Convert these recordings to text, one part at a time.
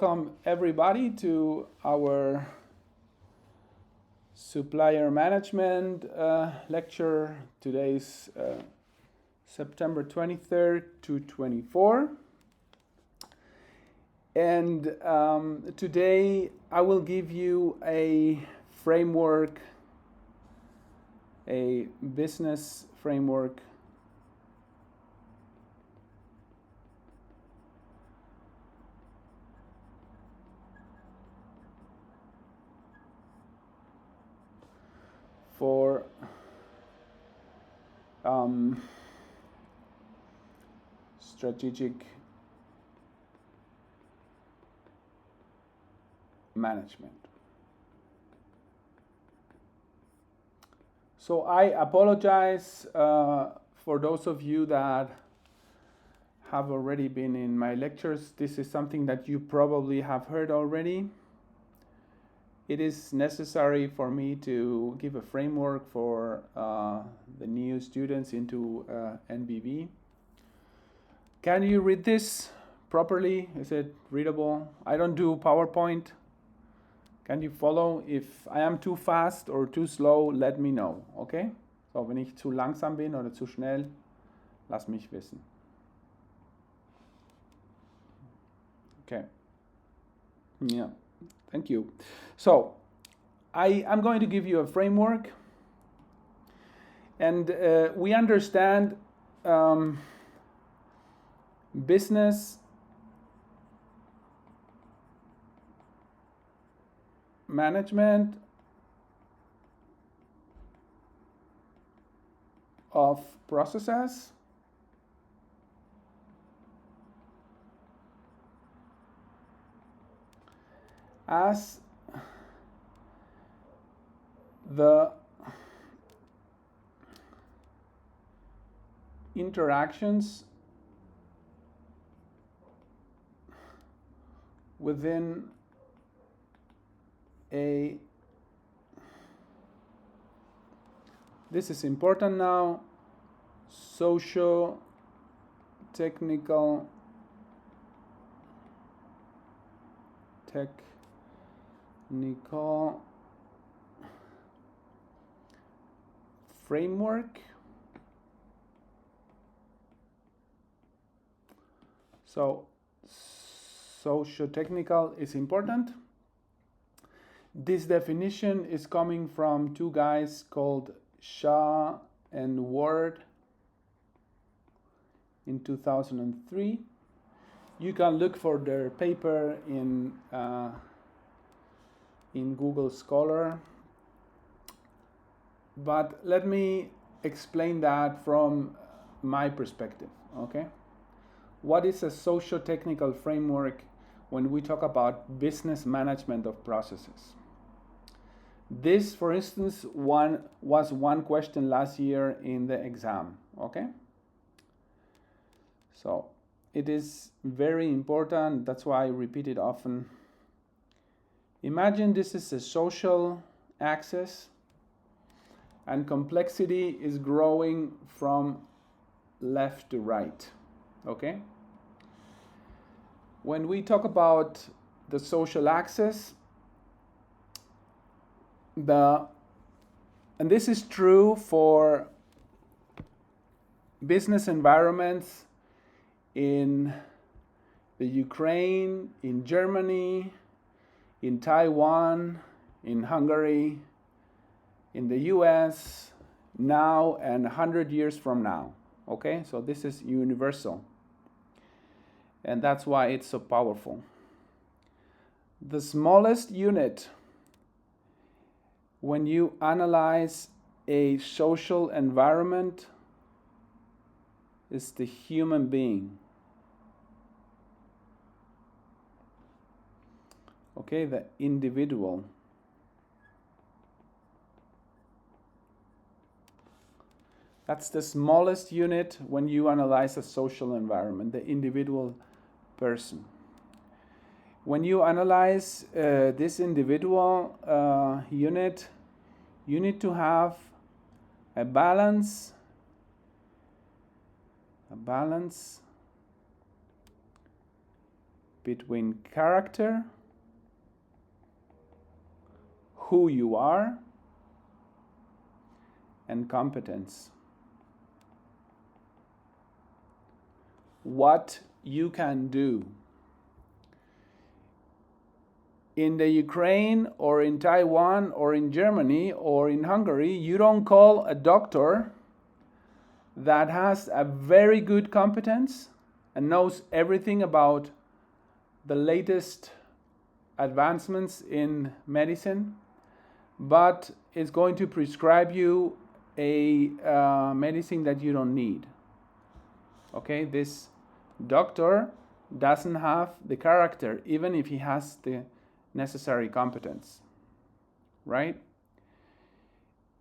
Welcome everybody to our supplier management lecture. Today's September 23rd to 24. And today I will give you a framework, a business framework for strategic management. So I apologize for those of you that have already been in my lectures. This is something that you probably have heard already. It is necessary for me to give a framework for the new students into NBV. Can you read this properly? Is it readable? I don't do PowerPoint. Can you follow? If I am too fast or too slow, let me know, okay? So, wenn ich zu langsam bin oder zu schnell, lass mich wissen. Okay. Yeah, thank you. So, I'm going to give you a framework, and we understand business management of processes as the interactions within this is important now, socio-technical framework. So socio-technical is important. This definition is coming from two guys called Shaw and Ward in 2003. You can look for their paper in Google Scholar. But let me explain that from my perspective, okay? What is a socio-technical framework when we talk about business management of processes? This, for instance, was one question last year in the exam, okay? So it is very important, that's why I repeat it often. Imagine this is a social axis, and complexity is growing from left to right, okay? When we talk about the social axis, and this is true for business environments in the Ukraine, in Germany, in Taiwan, in Hungary, in the US, now and 100 years from now, okay? So this is universal. And that's why it's so powerful. The smallest unit when you analyze a social environment is the human being. Okay, the individual. That's the smallest unit when you analyze a social environment, the individual person. When you analyze this individual unit, you need to have a balance between character, who you are, and competence. What you can do. In the Ukraine or in Taiwan or in Germany or in Hungary, you don't call a doctor that has a very good competence and knows everything about the latest advancements in medicine, but is going to prescribe you a medicine that you don't need. Okay, this doctor doesn't have the character, even if he has the necessary competence, right?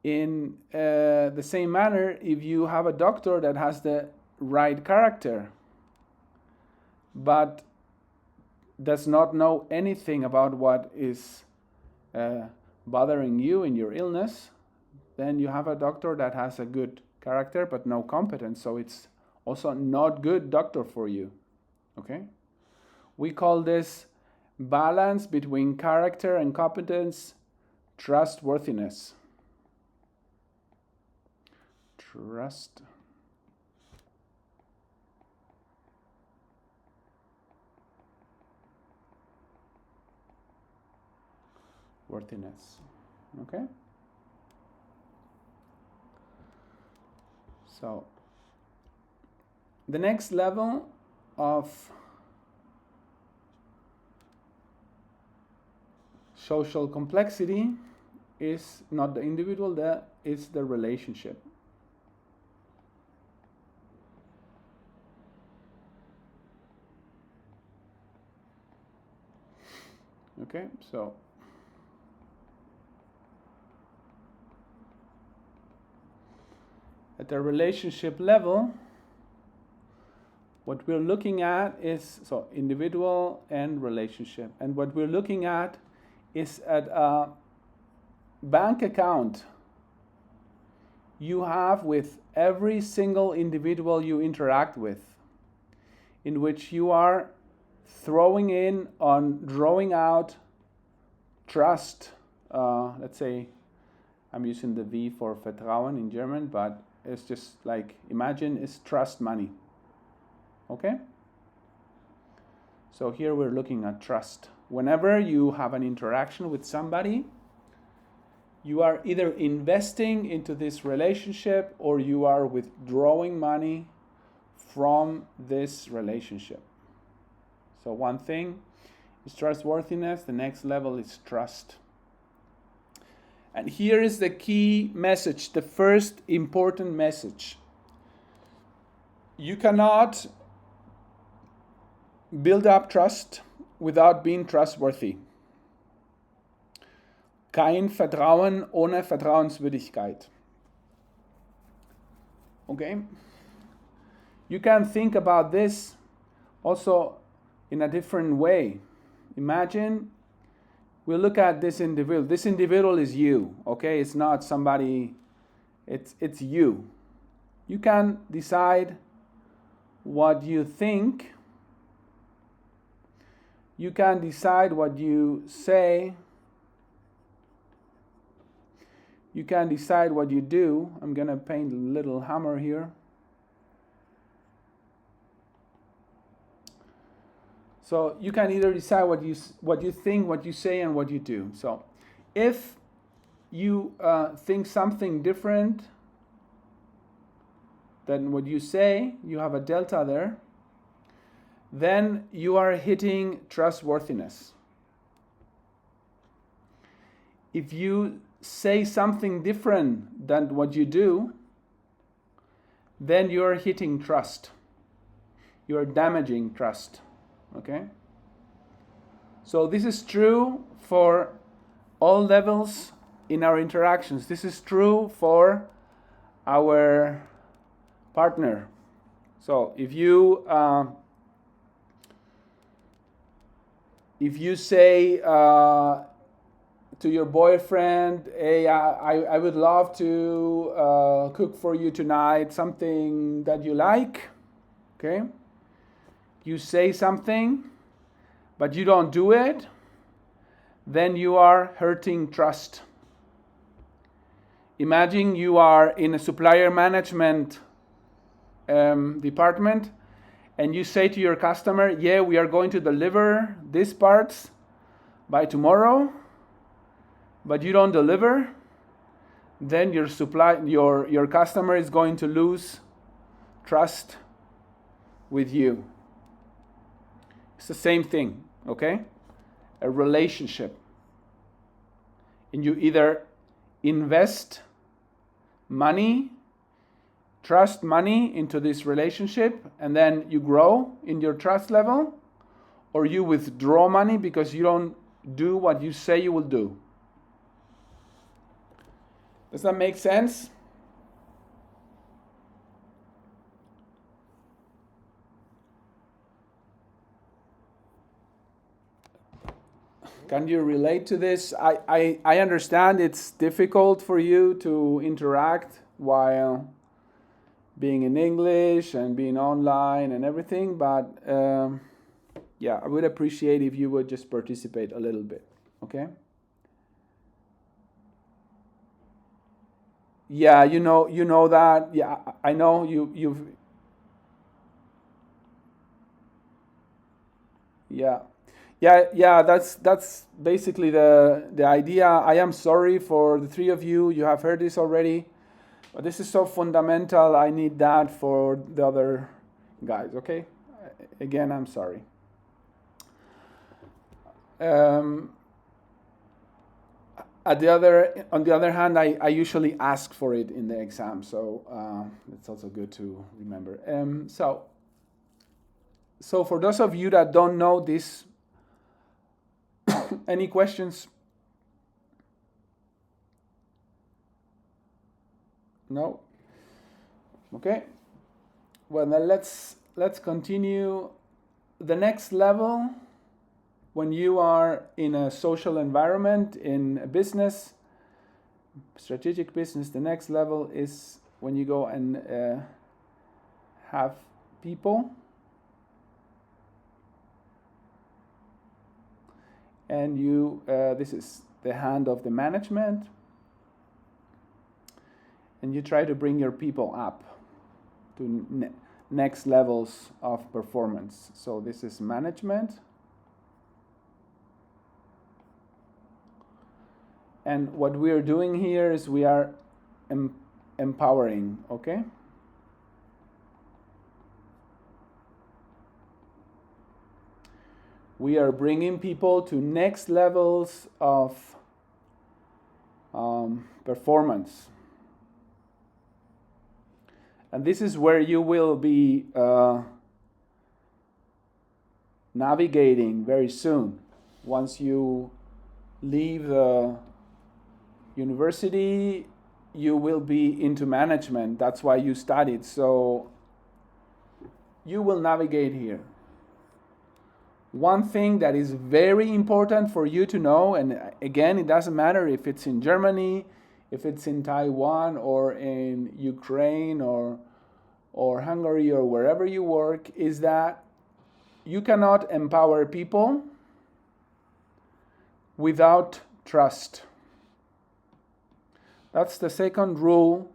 In the same manner, if you have a doctor that has the right character, but does not know anything about what is bothering you in your illness, then you have a doctor that has a good character but no competence, so it's also not good doctor for you. Okay? We call this balance between character and competence trustworthiness. Trustworthiness. Okay? So, the next level of social complexity is not the individual, it's the relationship. Okay, so at the relationship level, what we're looking at is, so individual and relationship. And what we're looking at is at a bank account you have with every single individual you interact with, in which you are throwing in on drawing out trust. Let's say I'm using the V for Vertrauen in German, but it's just like, imagine it's trust money. Okay? So here we're looking at trust. Whenever you have an interaction with somebody, you are either investing into this relationship or you are withdrawing money from this relationship. So one thing is trustworthiness, the next level is trust. And here is the key message, the first important message. You cannot build up trust without being trustworthy. Kein Vertrauen ohne Vertrauenswürdigkeit. Okay? You can think about this also in a different way. Imagine we look at this individual. This individual is you, okay? It's not somebody, it's you. You can decide what you think. You can decide what you say. You can decide what you do. I'm going to paint a little hammer here. So you can either decide what you think, what you say, and what you do. So if you think something different than what you say, you have a delta there, then you are hitting trustworthiness. If you say something different than what you do, then you are hitting trust. You are damaging trust. Okay? So this is true for all levels in our interactions. This is true for our partner. So if you say to your boyfriend, hey, I would love to cook for you tonight, something that you like, okay? You say something, but you don't do it, then you are hurting trust. Imagine you are in a supplier management department, and you say to your customer, yeah, we are going to deliver these parts by tomorrow, but you don't deliver, then your customer is going to lose trust with you. It's the same thing, okay? A relationship. And you either invest money, trust money into this relationship, and then you grow in your trust level, or you withdraw money because you don't do what you say you will do. Does that make sense? Can you relate to this? I understand it's difficult for you to interact while being in English and being online and everything, but yeah, I would appreciate if you would just participate a little bit, okay? Yeah, you know that. Yeah, I know you've. Yeah, yeah. That's basically the idea. I am sorry for the three of you. You have heard this already, but this is so fundamental. I need that for the other guys. Okay. Again, I'm sorry. On the other hand, I usually ask for it in the exam, so it's also good to remember. So for those of you that don't know this, any questions? No? Okay. Well, then let's continue. The next level, when you are in a social environment, in a business, strategic business, the next level is when you go and have people. And you, this is the hand of the management. And you try to bring your people up to next levels of performance. So this is management. And what we are doing here is we are empowering, okay? We are bringing people to next levels of performance. And this is where you will be navigating very soon. Once you leave the university, you will be into management. That's why you studied. So you will navigate here. One thing that is very important for you to know, and again, it doesn't matter if it's in Germany, if it's in Taiwan or in Ukraine or Hungary or wherever you work, is that you cannot empower people without trust. That's the second rule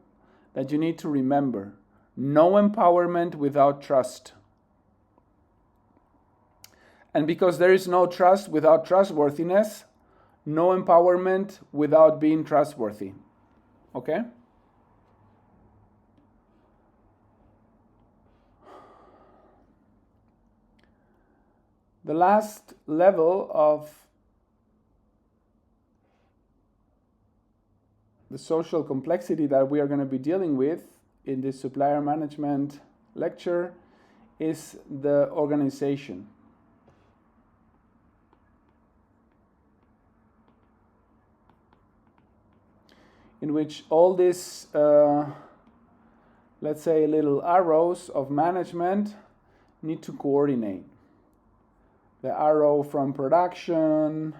that you need to remember. No empowerment without trust. And because there is no trust without trustworthiness, no empowerment without being trustworthy. Okay? The last level of the social complexity that we are going to be dealing with in this supplier management lecture is the organization. In which all these, let's say, little arrows of management need to coordinate. The arrow from production,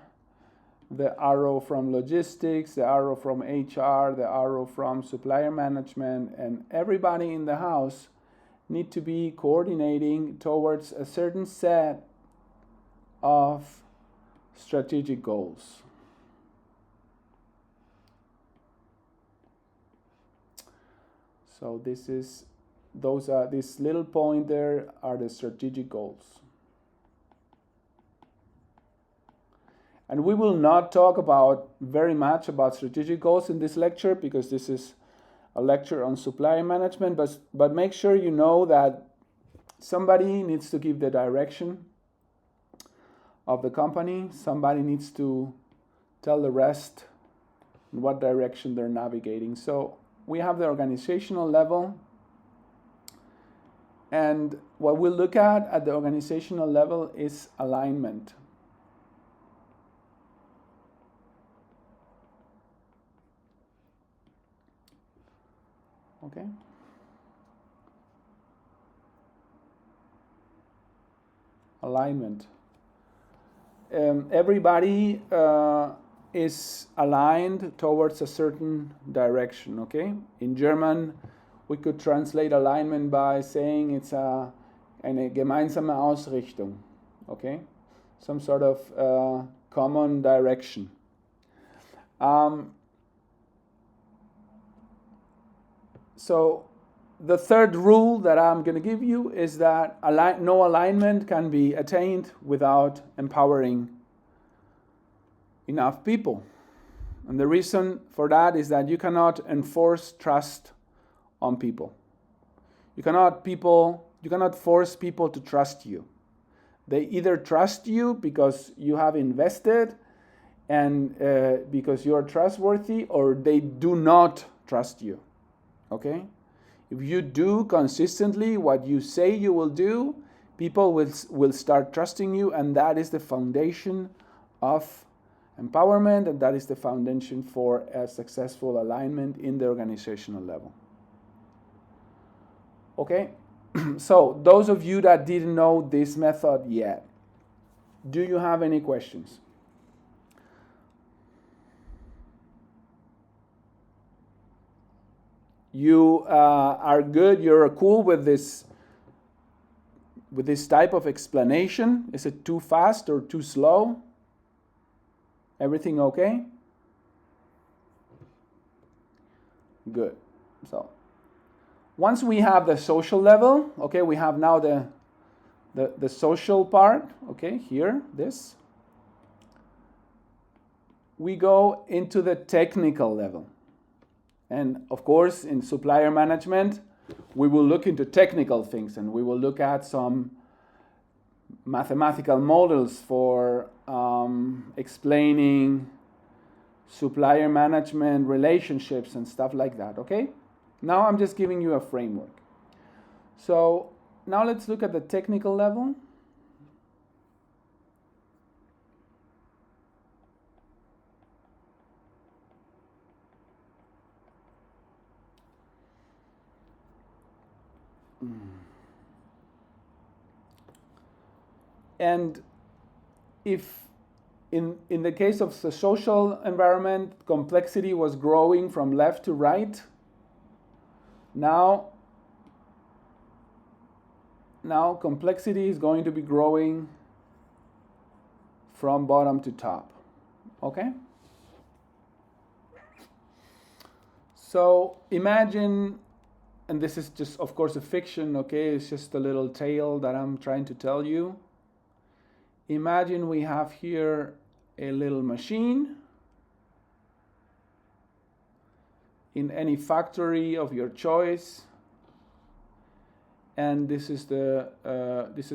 the arrow from logistics, the arrow from HR, the arrow from supplier management, and everybody in the house need to be coordinating towards a certain set of strategic goals. So this little point there are the strategic goals. And we will not talk very much about strategic goals in this lecture, because this is a lecture on supplier management, but make sure you know that somebody needs to give the direction of the company. Somebody needs to tell the rest in what direction they're navigating. So we have the organizational level, and what we'll look at the organizational level is alignment. Okay. Alignment. Everybody is aligned towards a certain direction, okay? In German, we could translate alignment by saying it's eine gemeinsame Ausrichtung, okay? Some sort of common direction. So the third rule that I'm going to give you is that no alignment can be attained without empowering enough people. And the reason for that is that you cannot enforce trust on people. You cannot force people to trust you. They either trust you because you have invested and because you are trustworthy, or they do not trust you. Okay? If you do consistently what you say you will do, people will start trusting you, and that is the foundation of empowerment, and that is the foundation for a successful alignment in the organizational level. Okay? So those of you that didn't know this method yet, do you have any questions? You are good, you're cool with this type of explanation? Is it too fast or too slow? Everything okay? Good. So once we have the social level, okay, we have now the social part, okay, here, this. We go into the technical level. And of course, in supplier management, we will look into technical things, and we will look at some mathematical models for explaining supplier management relationships and stuff like that, okay? Now I'm just giving you a framework. So now let's look at the technical level. And if in the case of the social environment, complexity was growing from left to right, now complexity is going to be growing from bottom to top, okay? So imagine, and this is just, of course, a fiction, okay? It's just a little tale that I'm trying to tell you. Imagine we have here a little machine in any factory of your choice, and this is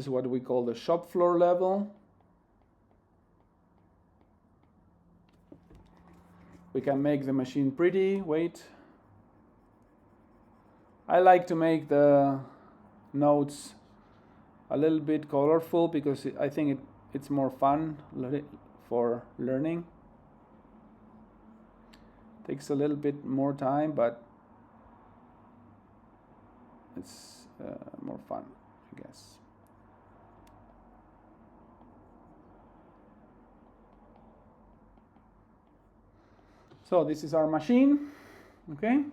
what we call the shop floor level. We can make the machine pretty. Wait. I like to make the notes a little bit colorful because I think it's more fun for learning. Takes a little bit more time, but it's more fun, I guess. So this is our machine, okay?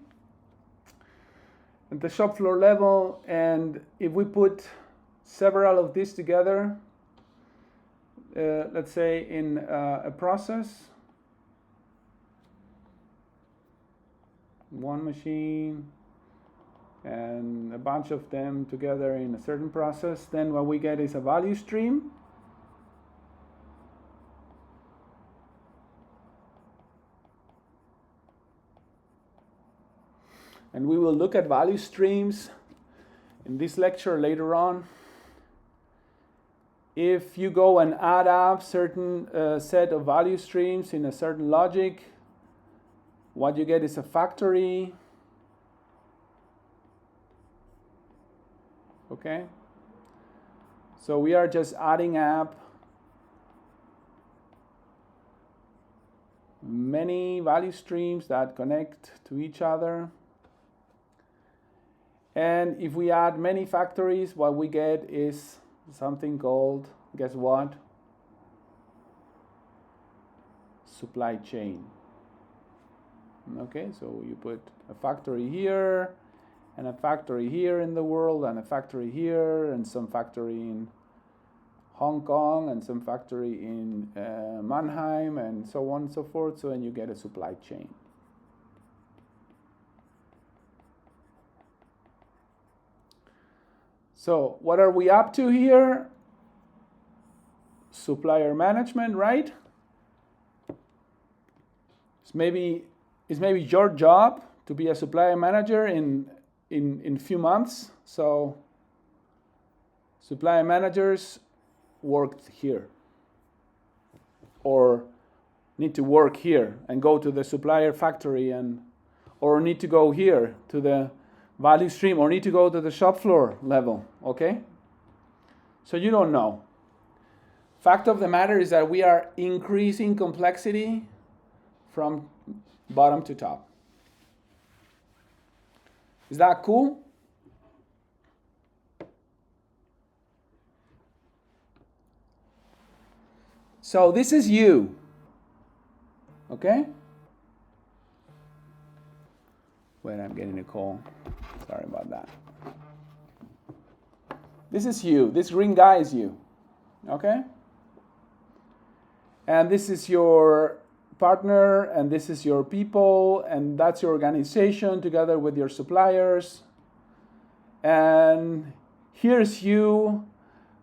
At the shop floor level, and if we put several of these together, let's say in a process, one machine and a bunch of them together in a certain process, then what we get is a value stream. And we will look at value streams in this lecture later on. If you go and add up certain set of value streams in a certain logic, what you get is a factory. Okay? So we are just adding up many value streams that connect to each other. And if we add many factories, what we get is something called, guess what? Supply chain. Okay, so you put a factory here, and a factory here in the world, and a factory here, and some factory in Hong Kong, and some factory in Mannheim, and so on and so forth. So then you get a supply chain. So what are we up to here? Supplier management, right? It's maybe your job to be a supplier manager in few months. So supplier managers worked here, or need to work here and go to the supplier factory, or need to go here to the value stream, or need to go to the shop floor level, okay? So you don't know. Fact of the matter is that we are increasing complexity from bottom to top. Is that cool? So this is you, okay? Wait, I'm getting a call. Sorry about that. This is you. This green guy is you, okay? And this is your partner, and this is your people, and that's your organization together with your suppliers. And here's you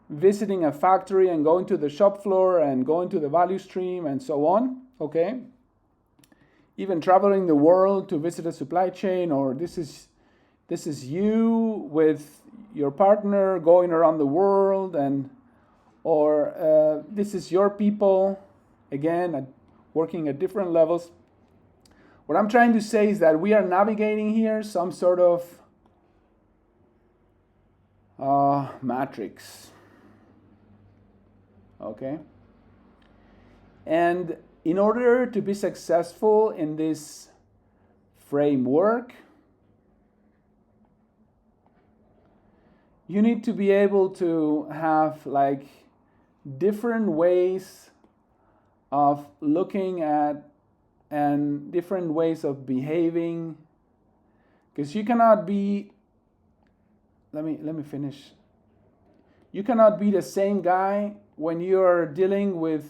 visiting a factory and going to the shop floor and going to the value stream and so on, okay? Even traveling the world to visit a supply chain, or this is you with your partner going around the world, or this is your people, again, working at different levels. What I'm trying to say is that we are navigating here some sort of matrix, okay? And in order to be successful in this framework, you need to be able to have like different ways of looking at and different ways of behaving, because you cannot be, let me finish. You cannot be the same guy when you are dealing with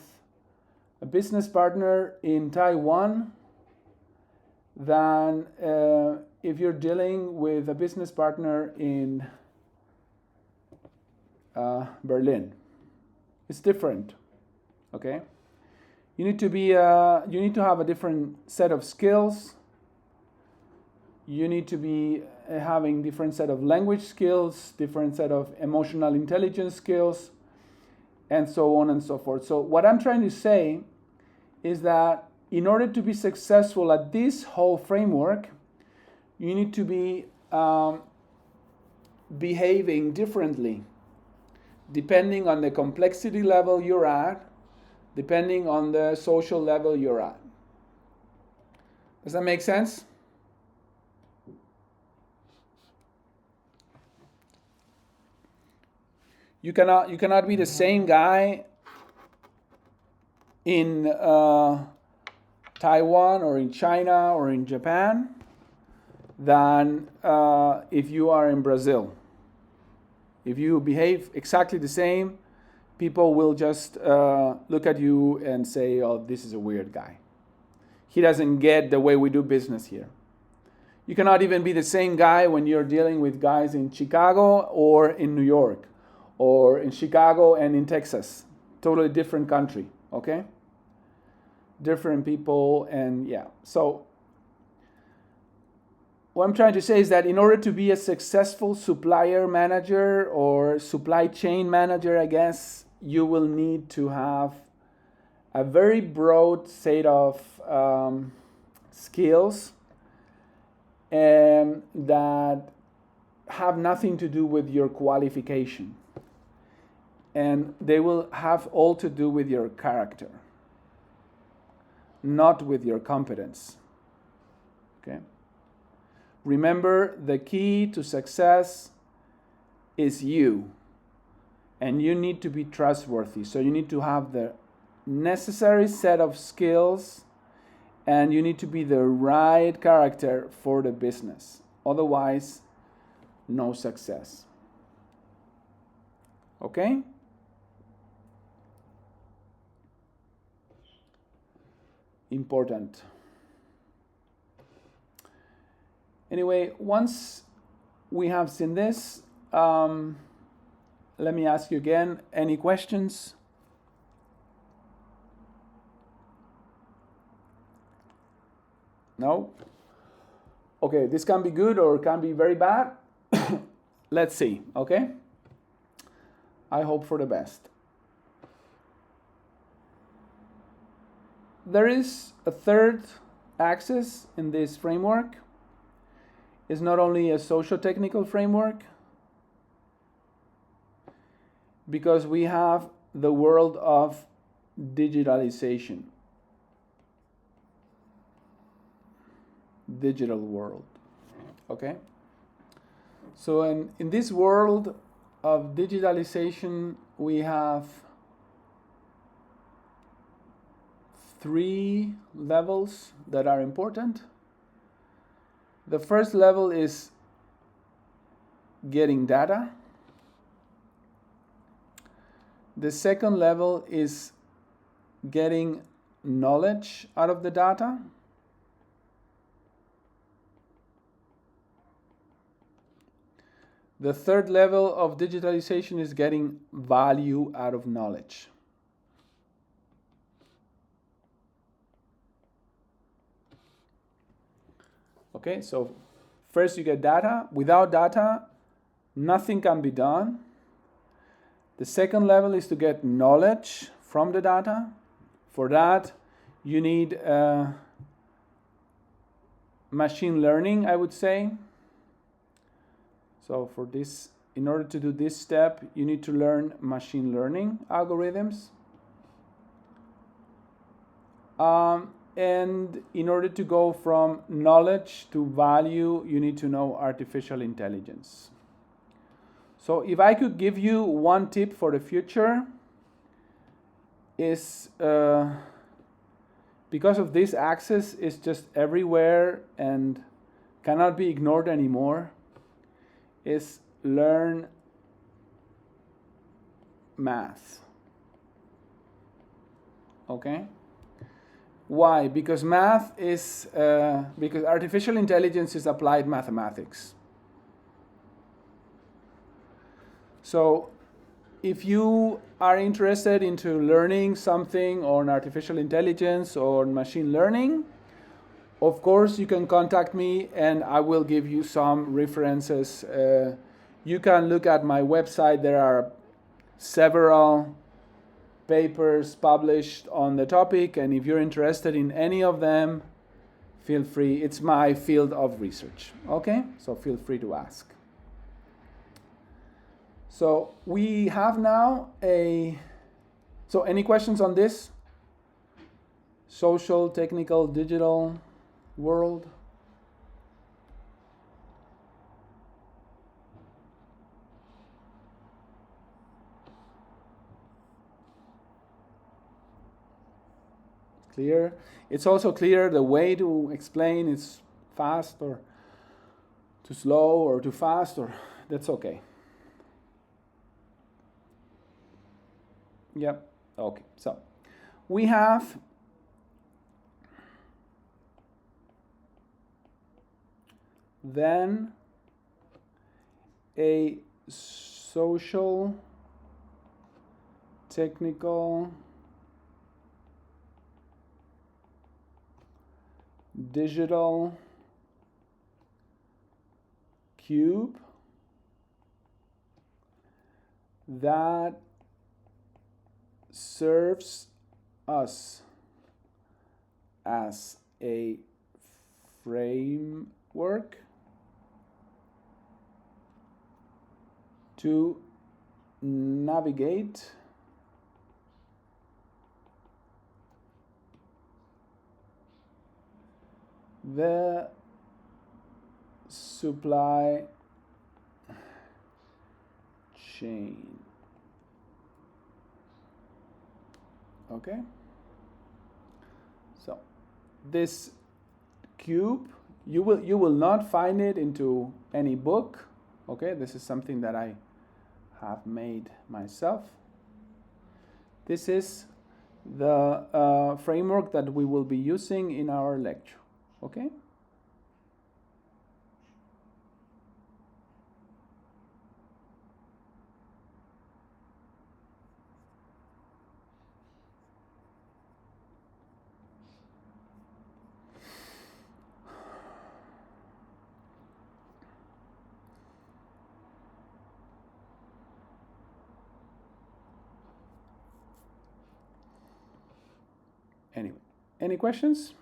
a business partner in Taiwan than if you're dealing with a business partner in Berlin. It's different, okay? You need to have a different set of skills. You need to be having different set of language skills, different set of emotional intelligence skills, and so on and so forth. So what I'm trying to say is that in order to be successful at this whole framework, you need to be behaving differently depending on the complexity level you're at, depending on the social level you're at. Does that make sense? You cannot be the same guy in Taiwan or in China or in Japan than if you are in Brazil. If you behave exactly the same, people will just look at you and say, oh, this is a weird guy. He doesn't get the way we do business here. You cannot even be the same guy when you're dealing with guys in Chicago or in New York, or in Chicago and in Texas. Totally different country, okay? Different people, and yeah. So what I'm trying to say is that in order to be a successful supplier manager or supply chain manager, I guess, you will need to have a very broad set of skills that have nothing to do with your qualification. And they will have all to do with your character, not with your competence. Okay? Remember, the key to success is you. And you need to be trustworthy. So you need to have the necessary set of skills, and you need to be the right character for the business. Otherwise, no success. Okay? Important. Anyway, once we have seen this, let me ask you again, any questions? No? Okay, this can be good or can be very bad. Let's see, okay? I hope for the best. There is a third axis in this framework. It's not only a socio-technical framework, because we have the world of digitalization. Digital world. Okay? So in this world of digitalization, we have 3 levels that are important. The first level is getting data. The second level is getting knowledge out of the data. The third level of digitalization is getting value out of knowledge. Okay, so first you get data. Without data, nothing can be done. The second level is to get knowledge from the data. For that, you need machine learning, I would say. So for this, in order to do this step, you need to learn machine learning algorithms. And in order to go from knowledge to value, you need to know artificial intelligence. So if I could give you one tip for the future, is because of this axis is just everywhere and cannot be ignored anymore, is learn math. Okay? Why? Because math is, because artificial intelligence is applied mathematics. So if you are interested into learning something on artificial intelligence or machine learning, of course you can contact me and I will give you some references. You can look at my website. There are several papers published on the topic, and if you're interested in any of them, feel free. It's my field of research. Okay? So feel free to ask. So we have now so any questions on this? Social, technical, digital world? Clear? It's also clear the way to explain is fast or too slow or too fast, or that's okay. Yep. Okay. So we have then a social, technical, digital cube that serves us as a framework to navigate the supply chain. Okay, so this cube, you will not find it into any book. Okay, this is something that I have made myself. This is the framework that we will be using in our lecture. Okay. Anyway, any questions?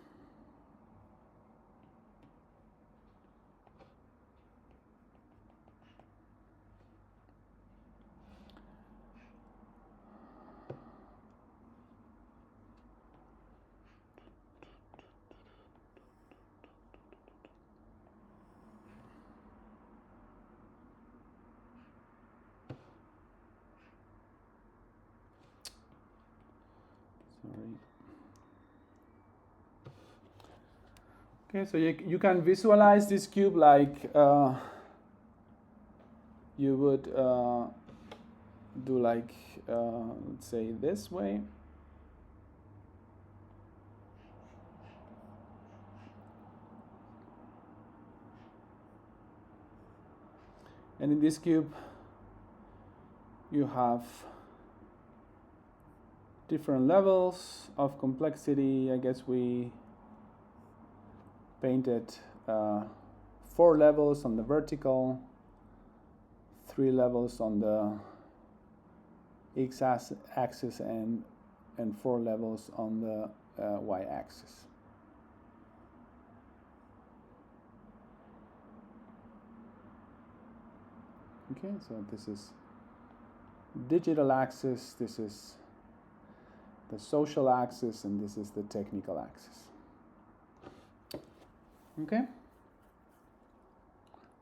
Sorry. Okay, so you can visualize this cube like you would do like, let's say this way. And in this cube, you have different levels of complexity. I guess we painted 4 levels on the vertical, 3 levels on the x-axis, and 4 levels on the y-axis. Okay, so this is digital axis, this is the social axis, and this is the technical axis. Okay?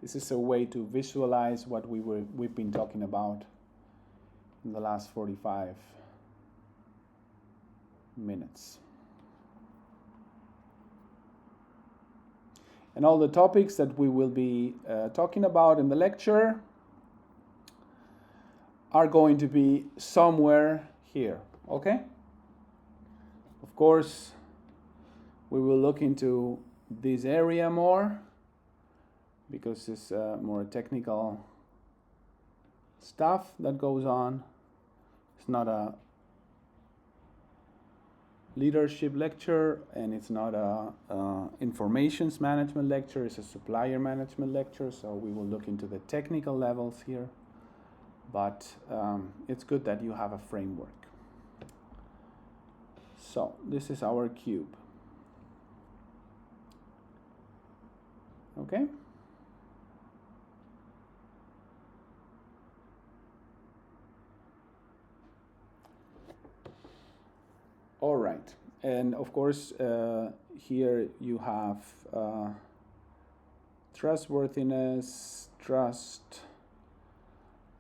This is a way to visualize what we've been talking about in the last 45 minutes. And all the topics that we will be talking about in the lecture are going to be somewhere here, okay? Of course, we will look into this area more because it's more technical stuff that goes on. It's not a leadership lecture, and it's not a informations management lecture. It's a supplier management lecture, so we will look into the technical levels here. But it's good that you have a framework. So this is our cube. Okay? All right. And of course, here you have trustworthiness, trust,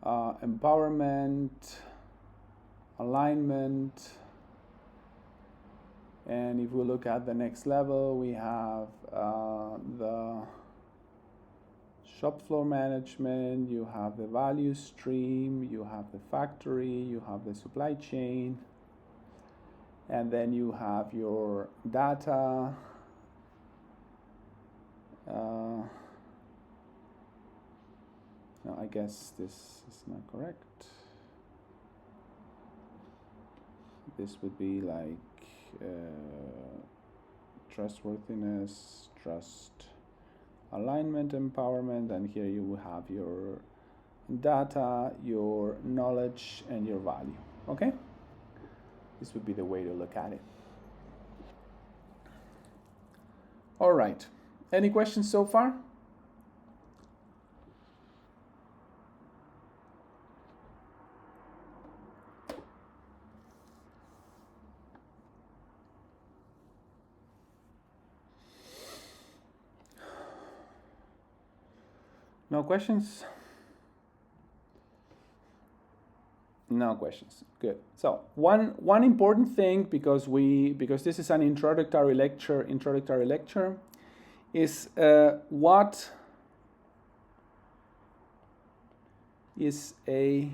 empowerment, alignment, and if we look at the next level, we have the shop floor management, you have the value stream, you have the factory, you have the supply chain, and then you have your data. No, I guess this is not correct. This would be like trustworthiness, trust, alignment, empowerment, and here you will have your data, your knowledge, and your value. Okay? This would be the way to look at it. All right. Any questions so far? No questions? No questions. Good. So one important thing, because this is an introductory lecture, is what is a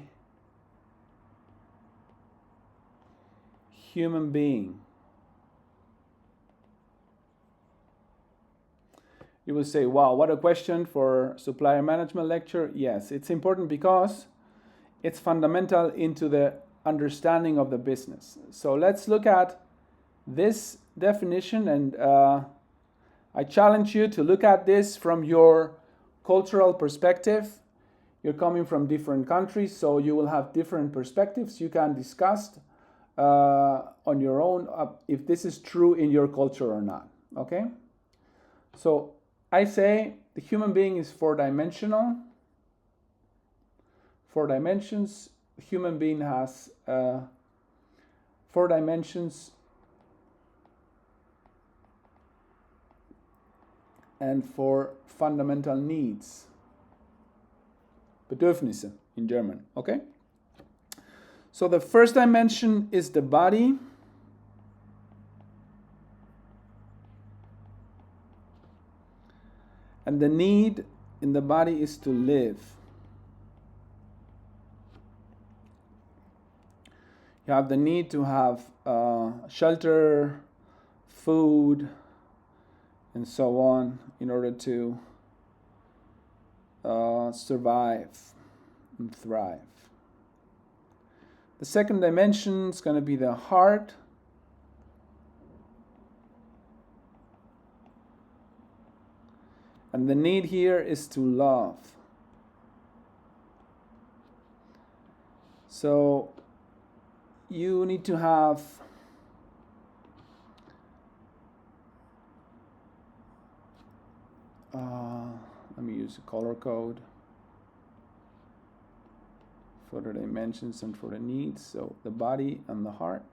human being? You will say, wow, what a question for supplier management lecture. Yes, it's important because it's fundamental into the understanding of the business. So let's look at this definition, and I challenge you to look at this from your cultural perspective. You're coming from different countries, so you will have different perspectives. You can discuss on your own if this is true in your culture or not, okay? So I say the human being is four-dimensional. 4 dimensions. The human being has 4 dimensions and 4 fundamental needs. Bedürfnisse in German, okay? So the first dimension is the body. And the need in the body is to live. You have the need to have shelter, food, and so on in order to survive and thrive. The second dimension is going to be the heart. And the need here is to love. So you need to have let me use a color code for the dimensions and for the needs. So the body and the heart.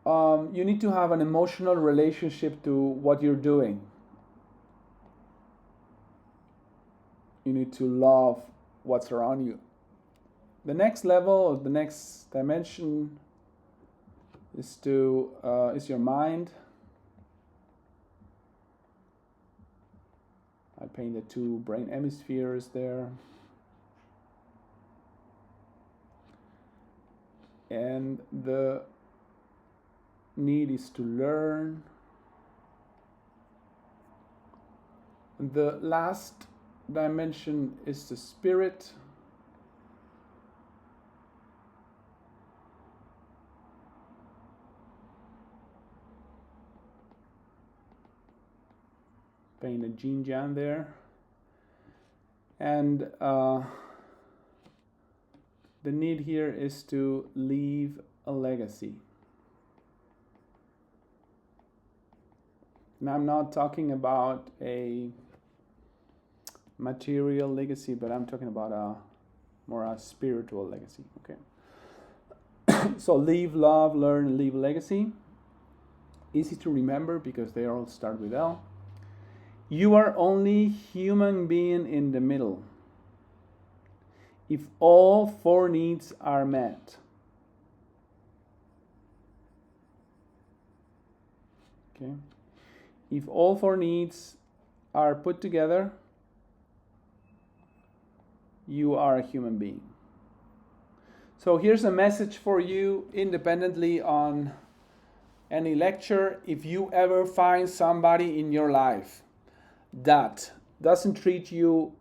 You need to have an emotional relationship to what you're doing. You need to love what's around you. The next level, or the next dimension, is your mind. I painted 2 brain hemispheres there. And the need is to learn. And the last dimension is the spirit. Paint a yin yang there. And the need here is to leave a legacy. And I'm not talking about a material legacy, but I'm talking about more a spiritual legacy, okay? So live, love, learn, leave legacy. Easy to remember because they all start with L. You are only human being in the middle. If all 4 needs are met. Okay? If all 4 needs are put together, you are a human being. So here's a message for you independently on any lecture. If you ever find somebody in your life that doesn't treat you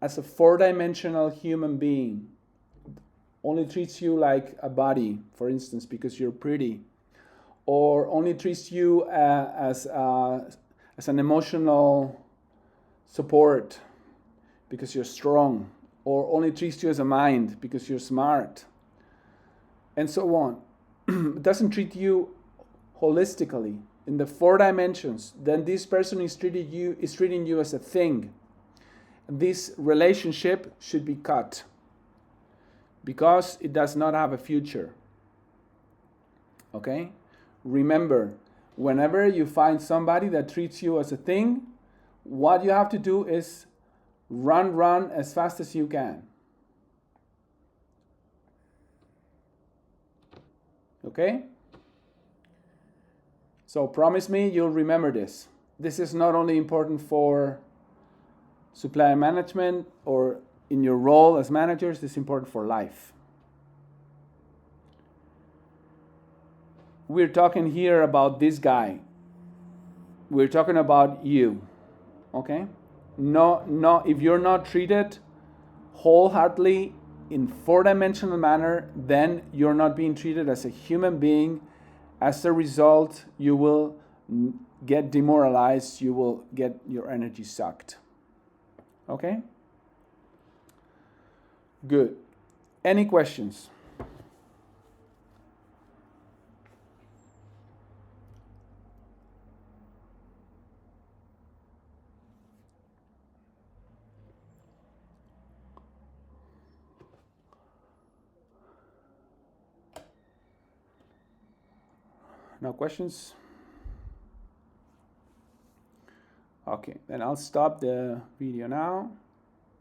as a four-dimensional human being, only treats you like a body, for instance, because you're pretty, or only treats you as an emotional support because you're strong, or only treats you as a mind because you're smart, and so on, doesn't treat you holistically in the four dimensions, then this person is treating you as a thing. This relationship should be cut because it does not have a future. Okay? Remember, whenever you find somebody that treats you as a thing, what you have to do is run as fast as you can. Okay? So promise me you'll remember this. This is not only important for supplier management or in your role as managers, this is important for life. We're talking here about this guy. We're talking about you. Okay? No, if you're not treated wholeheartedly in four-dimensional manner, then you're not being treated as a human being. As a result, you will get demoralized, you will get your energy sucked. Okay? Good. Any questions? No questions? Okay, then I'll stop the video now.